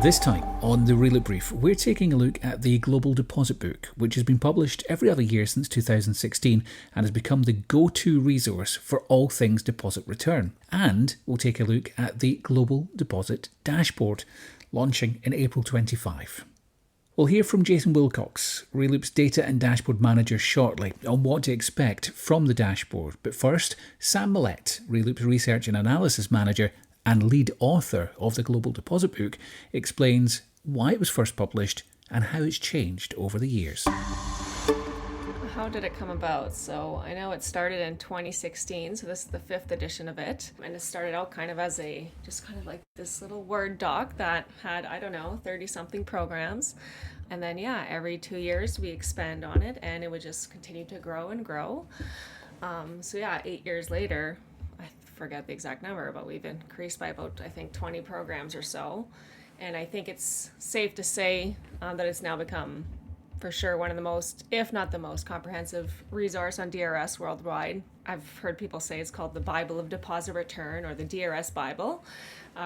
This time on the Reloop Brief, we're taking a look at the Global Deposit Book, which has been published every other year since 2016 and has become the go-to resource for all things deposit return. And we'll take a look at the Global Deposit Dashboard, launching in April 25. We'll hear from Jason Wilcox, Reloop's Data and Dashboard Manager, shortly on what to expect from the dashboard. But first, Sam Millette, Reloop's Research and Analysis Manager and lead author of the Global Deposit Book, explains why it was first published and how it's changed over the years. How did it come about? So I know it started in 2016, so this is the 5th edition of it. And it started out kind of as like this little Word doc that had, 30-something programs. And then, every 2 years we expand on it and it would just continue to grow and grow. 8 years later, I forget the exact number, but we've increased by about, 20 programs or so. And I think it's safe to say that it's now become, for sure, one of the most, if not the most comprehensive resource on DRS worldwide. I've heard people say it's called the Bible of Deposit Return or the DRS Bible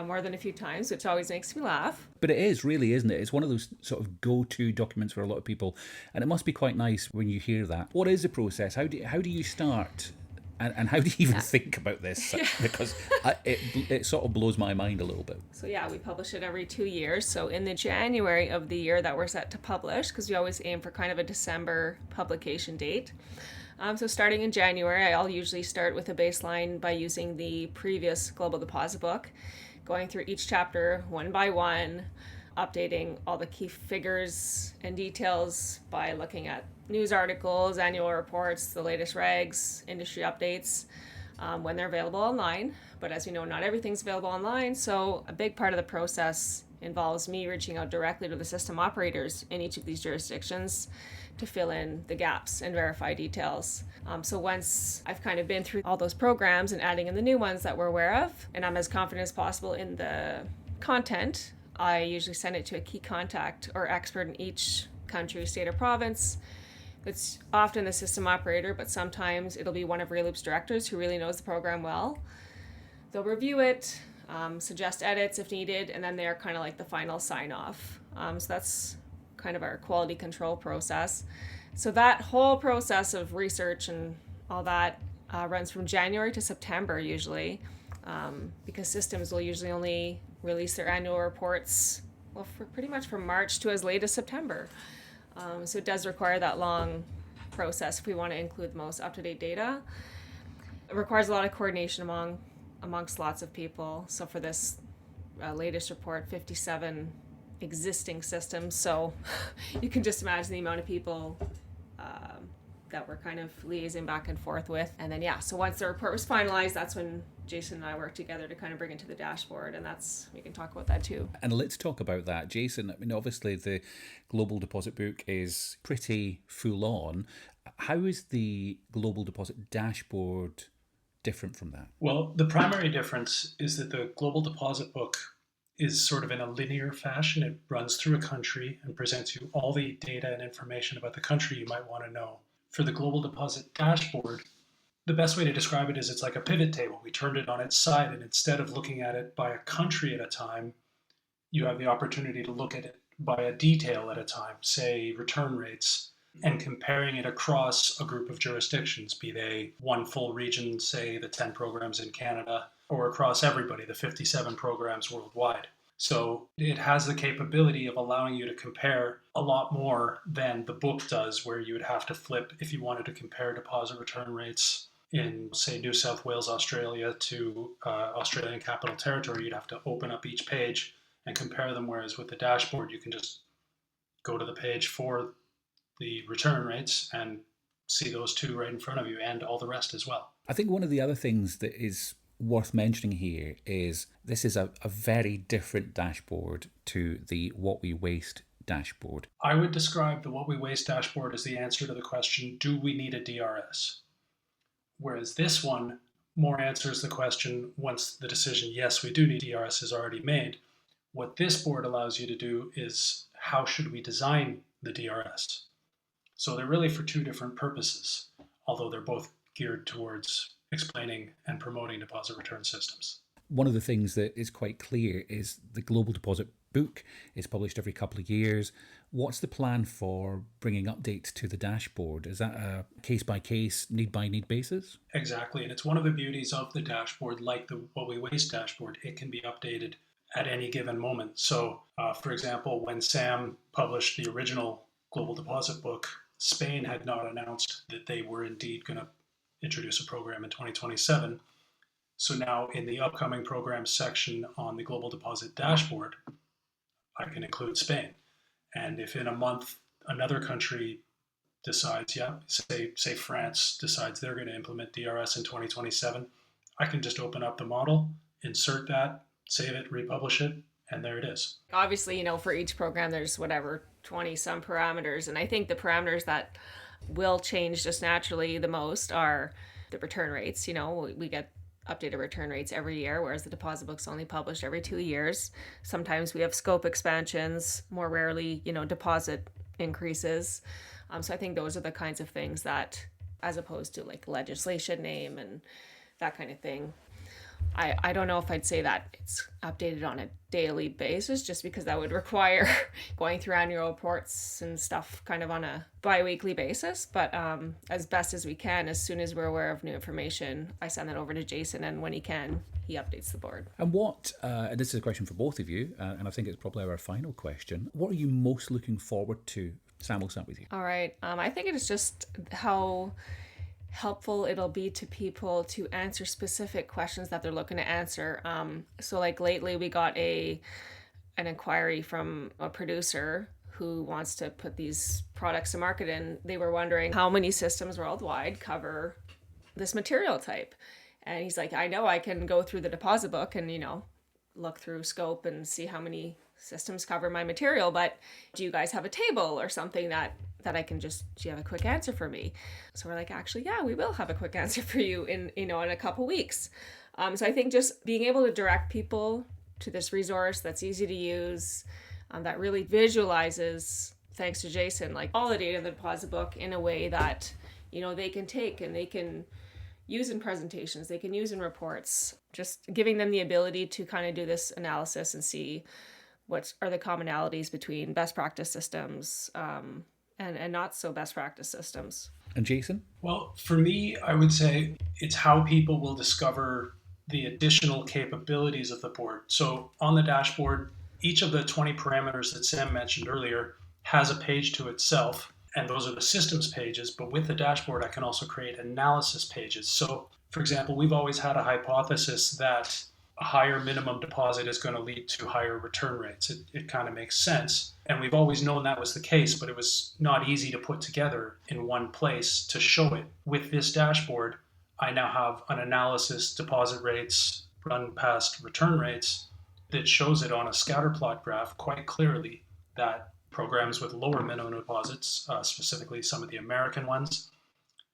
more than a few times, which always makes me laugh. But it is, really, isn't it? It's one of those sort of go-to documents for a lot of people. And it must be quite nice when you hear that. What is the process? How do you start? And how do you even think about this? Because it sort of blows my mind a little bit. So we publish it every 2 years. So in the January of the year that we're set to publish, because we always aim for kind of a December publication date. So starting in January, I'll usually start with a baseline by using the previous Global Deposit Book, going through each chapter one by one, updating all the key figures and details by looking at news articles, annual reports, the latest regs, industry updates, when they're available online. But as we know, not everything's available online, so a big part of the process involves me reaching out directly to the system operators in each of these jurisdictions to fill in the gaps and verify details. So once I've kind of been through all those programs and adding in the new ones that we're aware of, and I'm as confident as possible in the content, I usually send it to a key contact or expert in each country, state, or province. It's often the system operator, but sometimes it'll be one of Reloop's directors who really knows the program well. They'll review it, suggest edits if needed, and then they're kind of like the final sign-off. So that's kind of our quality control process. So that whole process of research and all that runs from January to September usually, because systems will usually only release their annual reports, for pretty much from March to as late as September. So it does require that long process if we want to include the most up-to-date data. It requires a lot of coordination amongst lots of people. So for this latest report, 57 existing systems. So you can just imagine the amount of people that we're kind of liaising back and forth with. And then, so once the report was finalized, that's when Jason and I worked together to kind of bring it to the dashboard, and we can talk about that too. And let's talk about that. Jason, I mean, obviously the Global Deposit Book is pretty full on. How is the Global Deposit Dashboard different from that? Well, the primary difference is that the Global Deposit Book is sort of in a linear fashion. It runs through a country and presents you all the data and information about the country you might want to know. For the Global Deposit Dashboard, the best way to describe it is it's like a pivot table. We turned it on its side, and instead of looking at it by a country at a time, you have the opportunity to look at it by a detail at a time, say return rates, and comparing it across a group of jurisdictions, be they one full region, say the 10 programs in Canada, or across everybody, the 57 programs worldwide. So it has the capability of allowing you to compare a lot more than the book does, where you would have to flip if you wanted to compare deposit return rates in, say, New South Wales, Australia to Australian Capital Territory. You'd have to open up each page and compare them, whereas with the dashboard, you can just go to the page for the return rates and see those two right in front of you and all the rest as well. I think one of the other things that is worth mentioning here is this is a very different dashboard to the What We Waste dashboard. I would describe the What We Waste dashboard as the answer to the question, do we need a DRS? Whereas this one more answers the question once the decision, yes, we do need DRS, is already made. What this board allows you to do is, how should we design the DRS? So they're really for two different purposes, although they're both geared towards explaining and promoting deposit return systems. One of the things that is quite clear is the Global Deposit book. It's published every couple of years. What's the plan for bringing updates to the dashboard? Is that a case-by-case, need-by-need basis? Exactly, and it's one of the beauties of the dashboard, like the What We Waste dashboard. It can be updated at any given moment. So, for example, when Sam published the original Global Deposit Book, Spain had not announced that they were indeed going to introduce a program in 2027. So now in the upcoming program section on the Global Deposit Dashboard, I can include Spain. And if in a month another country decides, say France decides they're going to implement DRS in 2027, I can just open up the model, insert that, save it, republish it, and there it is. Obviously, for each program there's 20 some parameters, and I think the parameters that will change just naturally the most are the return rates. We get updated return rates every year, whereas the deposit book's only published every 2 years. Sometimes we have scope expansions, more rarely, deposit increases. So I think those are the kinds of things that, as opposed to like legislation name and that kind of thing, I don't know if I'd say that it's updated on a daily basis, just because that would require going through annual reports and stuff kind of on a bi-weekly basis. But as best as we can, as soon as we're aware of new information, I send that over to Jason, and when he can, he updates the board. And and this is a question for both of you, and I think it's probably our final question, what are you most looking forward to? Sam, we'll start with you. All right. I think it is just how helpful it'll be to people to answer specific questions that they're looking to answer. So like lately we got an inquiry from a producer who wants to put these products to market, and they were wondering how many systems worldwide cover this material type. And he's like, I know I can go through the deposit book and, look through scope and see how many systems cover my material, but do you guys have a table or something that I can do you have a quick answer for me? So we're like, actually, yeah, we will have a quick answer for you in a couple weeks. So I think just being able to direct people to this resource that's easy to use, that really visualizes, thanks to Jason, like all the data in the deposit book in a way that, they can take and they can use in presentations, they can use in reports, just giving them the ability to kind of do this analysis and see what are the commonalities between best practice systems and not so best practice systems. And Jason? Well, for me, I would say it's how people will discover the additional capabilities of the board. So on the dashboard, each of the 20 parameters that Sam mentioned earlier has a page to itself, and those are the systems pages. But with the dashboard, I can also create analysis pages. So, for example, we've always had a hypothesis that a higher minimum deposit is going to lead to higher return rates. It kind of makes sense. And we've always known that was the case, but it was not easy to put together in one place to show it. With this dashboard, I now have an analysis, deposit rates, run past return rates, that shows it on a scatter plot graph quite clearly that programs with lower minimum deposits, specifically some of the American ones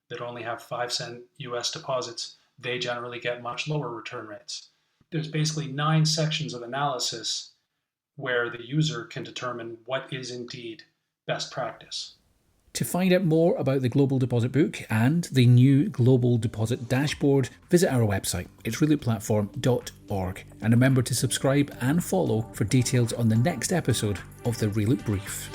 that only have 5-cent US deposits, they generally get much lower return rates. There's basically 9 sections of analysis where the user can determine what is indeed best practice. To find out more about the Global Deposit Book and the new Global Deposit Dashboard, visit our website. It's relooplatform.org. And remember to subscribe and follow for details on the next episode of the Reloop Brief.